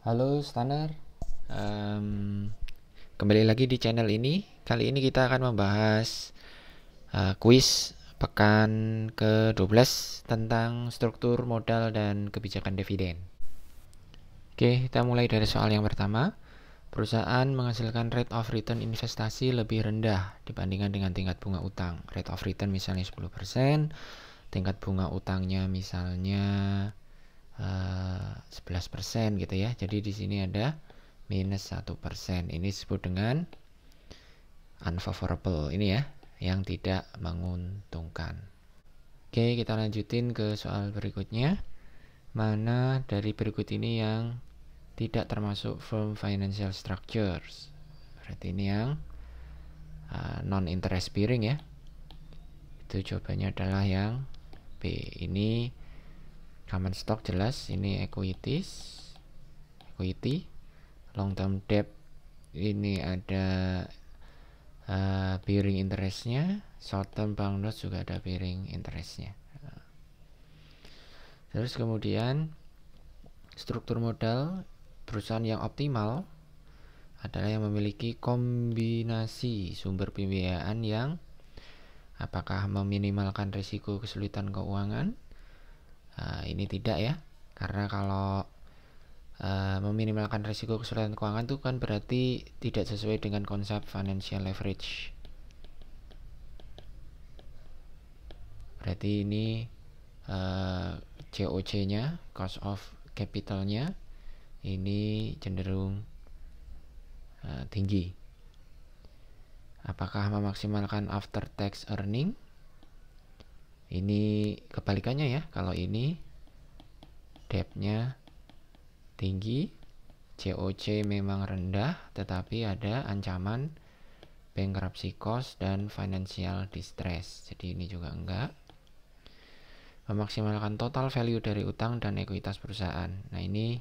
Halo Staner. Kembali lagi di channel ini. Kali ini kita akan membahas kuis pekan ke-12 tentang struktur modal dan kebijakan dividen. Oke, kita mulai dari soal yang pertama. Perusahaan menghasilkan rate of return investasi lebih rendah dibandingkan dengan tingkat bunga utang. Rate of return misalnya 10%, tingkat bunga utangnya misalnya 11% gitu ya. Jadi di sini ada minus 1%. Ini disebut dengan unfavorable ini ya, yang tidak menguntungkan. Oke, kita lanjutin ke soal berikutnya. Mana dari berikut ini yang tidak termasuk firm financial structures? Berarti ini yang non interest bearing ya. Itu jawabannya adalah yang B. Ini common stock jelas, ini equity, long term debt ini ada bearing interestnya, short term bank notes juga ada bearing interestnya. Terus kemudian struktur modal perusahaan yang optimal adalah yang memiliki kombinasi sumber pembiayaan yang apakah meminimalkan risiko kesulitan keuangan. Ini tidak ya, karena kalau meminimalkan risiko kesulitan keuangan itu kan berarti tidak sesuai dengan konsep financial leverage. Berarti ini COC-nya, cost of capital-nya ini cenderung tinggi. Apakah memaksimalkan after tax earning? Ini kebalikannya ya. Kalau ini debt-nya tinggi, COC memang rendah, tetapi ada ancaman bankruptcy cost dan financial distress. Jadi ini juga enggak. Memaksimalkan total value dari utang dan ekuitas perusahaan. Nah ini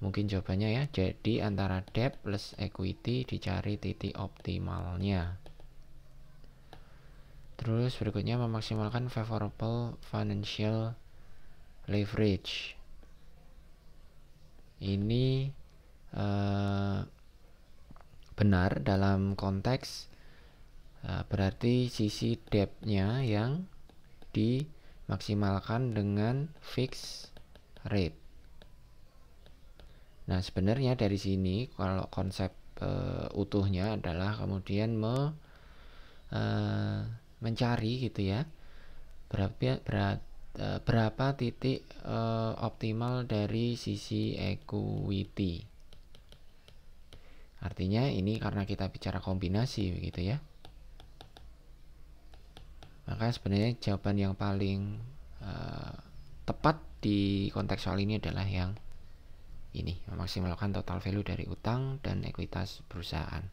mungkin jawabannya ya. Jadi antara debt plus equity dicari titik optimalnya. Terus berikutnya memaksimalkan favorable financial leverage. Ini benar dalam konteks berarti sisi debt-nya yang dimaksimalkan dengan fixed rate. Nah sebenarnya dari sini kalau konsep utuhnya adalah kemudian mencari gitu ya berapa titik optimal dari sisi equity. Artinya ini karena kita bicara kombinasi begitu ya, maka sebenarnya jawaban yang paling tepat di konteks soal ini adalah yang ini, memaksimalkan total value dari utang dan ekuitas perusahaan.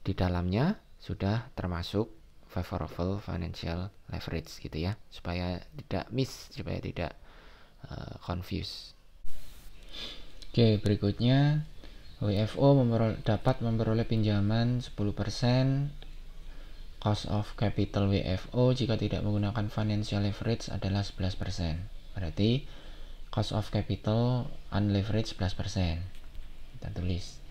Di dalamnya sudah termasuk favorable financial leverage gitu ya, supaya tidak miss, supaya tidak confuse. Oke, berikutnya WFO dapat memperoleh pinjaman 10% cost of capital WFO jika tidak menggunakan financial leverage adalah 11%. Berarti cost of capital unleveraged 11%. Kita tulis.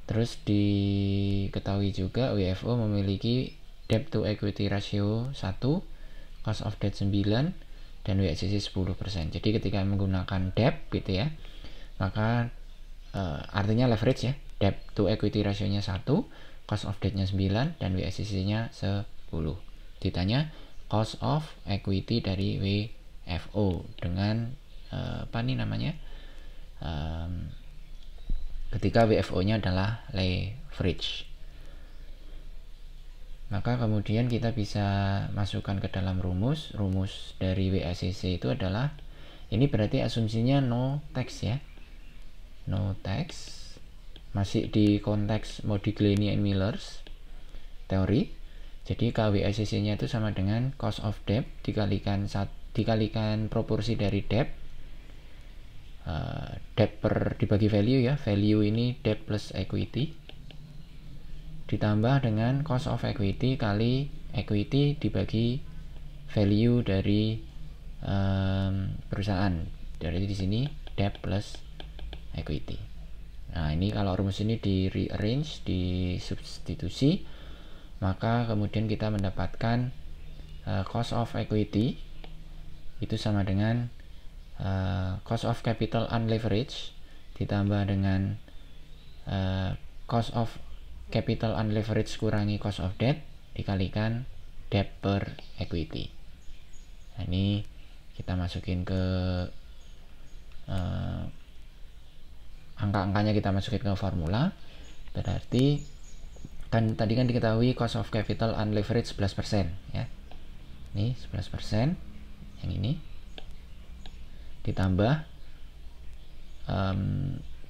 Terus diketahui juga WFO memiliki debt to equity ratio 1, cost of debt 9, dan WACC 10%. Jadi ketika menggunakan debt gitu ya, maka artinya leverage ya, debt to equity ratio-nya 1, cost of debt-nya 9, dan WACC-nya 10. Ditanya cost of equity dari WFO dengan apa nih namanya, ketika WFO-nya adalah leverage. Maka kemudian kita bisa masukkan ke dalam rumus dari WACC itu adalah, ini berarti asumsinya no tax ya, no tax, masih di konteks Modigliani and Miller's teori. Jadi KWACC-nya itu sama dengan cost of debt dikalikan proporsi dari debt, debt per dibagi value ya, value ini debt plus equity, ditambah dengan cost of equity kali equity dibagi value dari perusahaan. Dari di sini debt plus equity. Nah, ini kalau rumus ini di rearrange, di substitusi, maka kemudian kita mendapatkan cost of equity itu sama dengan cost of capital unleveraged ditambah dengan cost of capital unleveraged kurangi cost of debt dikalikan debt per equity. Nah, ini kita masukin ke angka-angkanya, kita masukin ke formula. Berarti kan tadi kan diketahui cost of capital unleveraged 11% ya. Ini 11% yang ini ditambah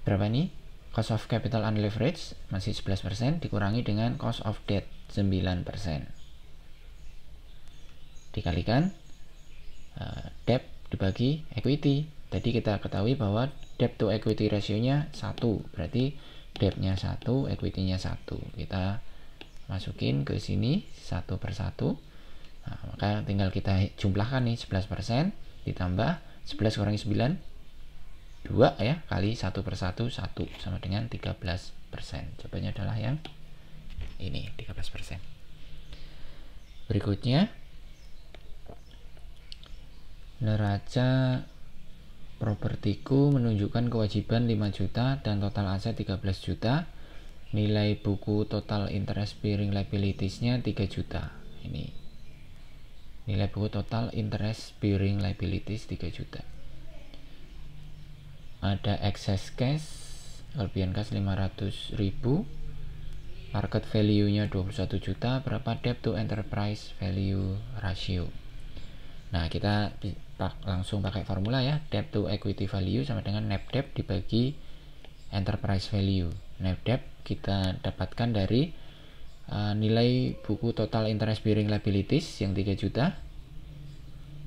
berapa ini? Cost of capital unleveraged masih 11% dikurangi dengan cost of debt 9%. Dikalikan debt dibagi equity. Tadi kita ketahui bahwa debt to equity ratio-nya 1. Berarti debt-nya 1, equity-nya 1. Kita masukin ke sini 1 per 1. Nah, maka tinggal kita jumlahkan nih 11% ditambah 11 kurangi 9 2 ya, kali 1 per 1 1 sama dengan 13%. Jawabannya adalah yang ini 13%. Berikutnya neraca propertiku menunjukkan kewajiban 5 juta dan total aset 13 juta. Nilai buku total interest bearing liabilities-nya 3 juta. Ini nilai buku total interest bearing liabilities 3 juta. Ada excess cash, kelebihan kas 500.000, market value-nya 21 juta. Berapa debt to enterprise value ratio? Nah, kita langsung pakai formula ya. Debt to equity value sama dengan net debt dibagi enterprise value. Net debt kita dapatkan dari nilai buku total interest bearing liabilities yang 3 juta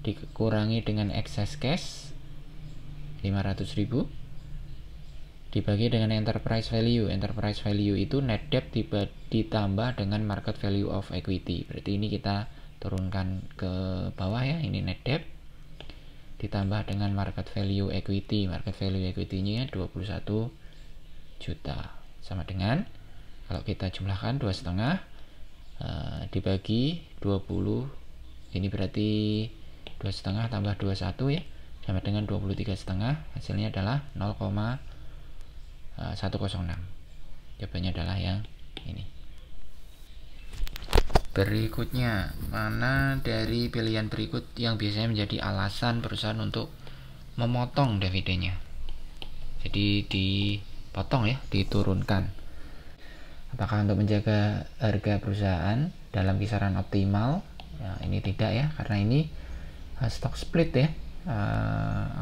dikurangi dengan excess cash 500.000 dibagi dengan enterprise value. Enterprise value itu net debt ditambah dengan market value of equity. Berarti ini kita turunkan ke bawah ya, ini net debt ditambah dengan market value equity. Market value equity-nya 21 juta sama dengan, kalau kita jumlahkan 2,5 dibagi 20, ini berarti 2,5 tambah 21 ya, sama dengan 23,5. Hasilnya adalah 0,106. Jawabannya adalah yang ini. Berikutnya, mana dari pilihan berikut yang biasanya menjadi alasan perusahaan untuk memotong dividennya? Jadi dipotong ya, diturunkan. Apakah untuk menjaga harga perusahaan dalam kisaran optimal? Ya, ini tidak ya, karena ini stock split ya,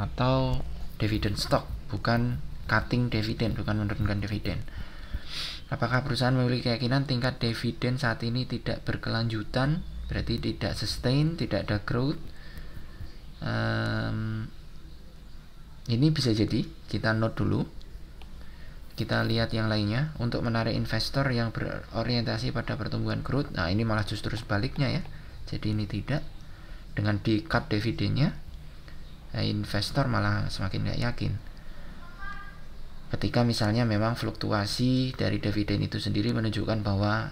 atau dividend stock, bukan cutting dividend, bukan menurunkan dividen. Apakah perusahaan memiliki keyakinan tingkat dividen saat ini tidak berkelanjutan, berarti tidak sustain, tidak ada growth? Ini bisa jadi, kita note dulu. Kita lihat yang lainnya. Untuk menarik investor yang berorientasi pada pertumbuhan growth, nah ini malah justru sebaliknya ya. Jadi ini tidak, dengan di cut dividennya, investor malah semakin gak yakin. Ketika misalnya memang fluktuasi dari dividen itu sendiri menunjukkan bahwa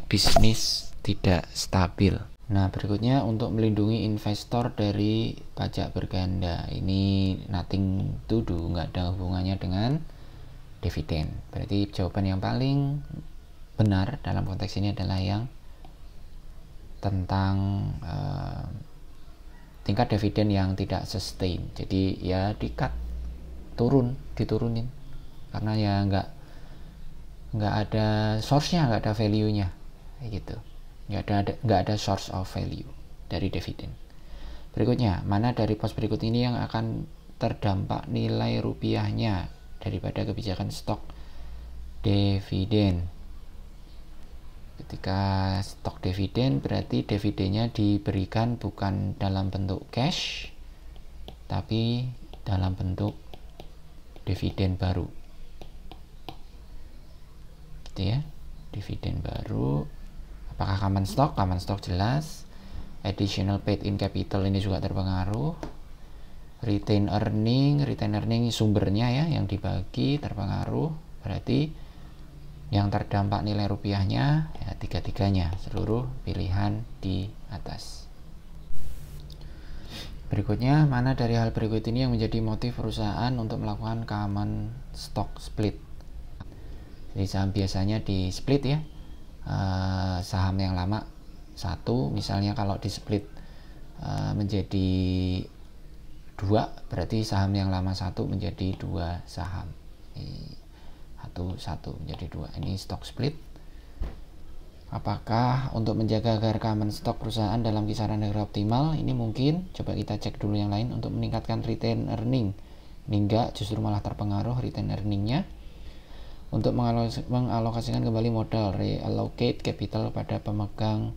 bisnis tidak stabil. Nah, berikutnya untuk melindungi investor dari pajak berganda. Ini nothing to do, nggak ada hubungannya dengan dividen. Berarti jawaban yang paling benar dalam konteks ini adalah yang tentang tingkat dividen yang tidak sustain. Jadi ya di-cut, diturunin. Karena ya nggak ada source-nya, nggak ada value-nya, kayak gitu. Nggak ada source of value dari dividen. Berikutnya, mana dari pos berikut ini yang akan terdampak nilai rupiahnya daripada kebijakan stok dividen? Ketika stok dividen, berarti dividennya diberikan bukan dalam bentuk cash, tapi dalam bentuk dividen baru. Gitu ya, dividen baru. Apakah common stock? Common stock jelas. Additional paid in capital ini juga terpengaruh. Retain earning sumbernya ya yang dibagi terpengaruh, berarti yang terdampak nilai rupiahnya ya tiga-tiganya, seluruh pilihan di atas. Berikutnya, mana dari hal berikut ini yang menjadi motif perusahaan untuk melakukan common stock split? Jadi saham biasanya di split ya, saham yang lama satu, misalnya kalau di split menjadi dua, berarti saham yang lama satu menjadi dua saham, satu menjadi dua. Ini stock split. Apakah untuk menjaga agar common stock perusahaan dalam kisaran harga optimal? Ini mungkin. Coba kita cek dulu yang lain. Untuk meningkatkan retain earning, ini enggak, justru malah terpengaruh retain earningnya. Untuk mengalokasikan kembali modal, reallocate capital pada pemegang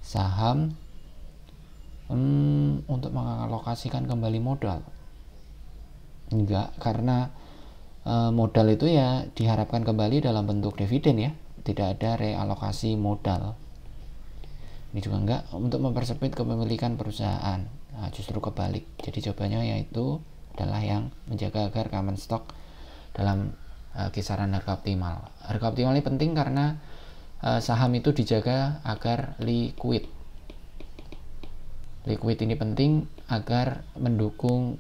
saham. Untuk mengalokasikan kembali modal, enggak, karena modal itu ya diharapkan kembali dalam bentuk dividen ya, tidak ada realokasi modal. Ini juga enggak. Untuk mempersempit kepemilikan perusahaan, justru kebalik. Jadi jawabannya yaitu adalah yang menjaga agar common stock dalam kisaran harga optimal. Harga optimal ini penting karena saham itu dijaga agar liquid. Liquid ini penting agar mendukung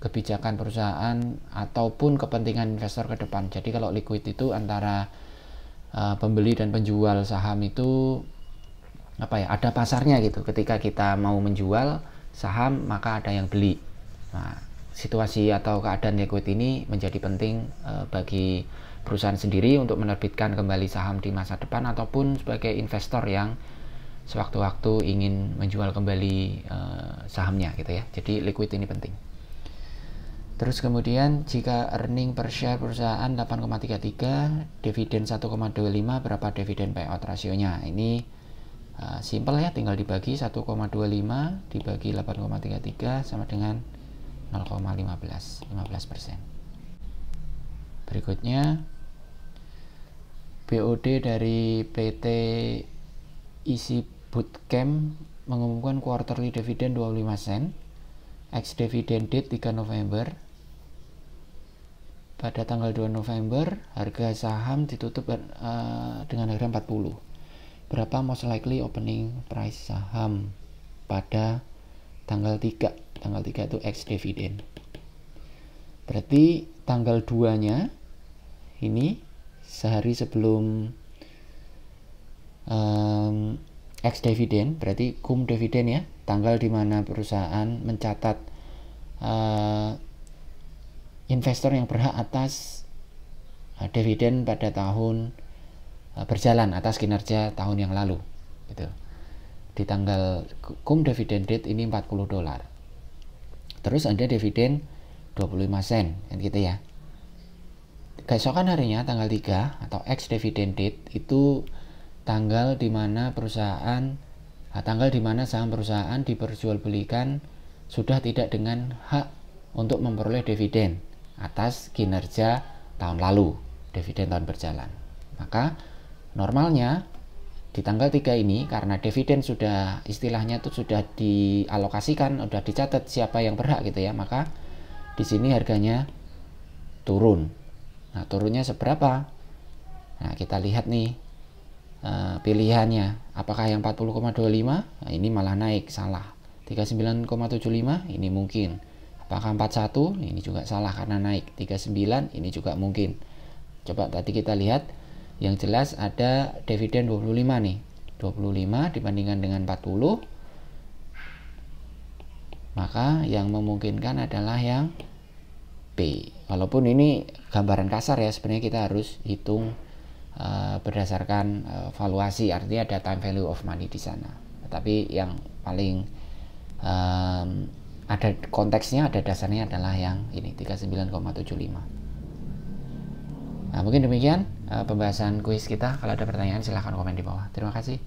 kebijakan perusahaan ataupun kepentingan investor ke depan. Jadi kalau liquid itu antara pembeli dan penjual saham itu ada pasarnya gitu. Ketika kita mau menjual saham maka ada yang beli. Nah, situasi atau keadaan liquid ini menjadi penting bagi perusahaan sendiri untuk menerbitkan kembali saham di masa depan ataupun sebagai investor yang sewaktu-waktu ingin menjual kembali sahamnya gitu ya. Jadi liquid ini penting. Terus kemudian jika earning per share perusahaan 8,33, dividen 1,25, berapa dividen payout rasionya? Ini simple ya, tinggal dibagi 1,25 dibagi 8,33 sama dengan 0,15%. Berikutnya BOD dari PT Isi Bootcamp mengumumkan quarterly dividend 25 sen, ex dividend date 3 November. Pada tanggal 2 November harga saham ditutup dengan harga 40. Berapa most likely opening price saham pada tanggal 3? Tanggal 3 itu ex dividend. Berarti tanggal 2-nya ini sehari sebelum ex dividend, berarti cum dividen ya, tanggal di mana perusahaan mencatat investor yang berhak atas dividen pada tahun berjalan atas kinerja tahun yang lalu gitu. Di tanggal cum dividen date ini $40. Terus ada dividen 25 sen kan gitu ya. Keesokan harinya tanggal 3 atau ex dividend date itu tanggal di mana saham perusahaan diperjualbelikan sudah tidak dengan hak untuk memperoleh dividen atas kinerja tahun lalu, dividen tahun berjalan. Maka normalnya di tanggal 3 ini karena dividen sudah istilahnya itu sudah dialokasikan, sudah dicatat siapa yang berhak gitu ya, maka di sini harganya turun. Nah, turunnya seberapa? Nah, kita lihat nih pilihannya, apakah yang 40,25? Nah, ini malah naik, salah. 39,75 ini mungkin. Apakah 41? Ini juga salah karena naik. 39 ini juga mungkin. Coba tadi kita lihat, yang jelas ada dividen 25 nih. 25 dibandingkan dengan 40. Maka yang memungkinkan adalah yang B. Walaupun ini gambaran kasar ya, sebenarnya kita harus hitung berdasarkan valuasi, artinya ada time value of money di sana. Tapi yang paling ada konteksnya, ada dasarnya adalah yang ini 39,75. Nah, mungkin demikian pembahasan kuis kita. Kalau ada pertanyaan silahkan komen di bawah. Terima kasih.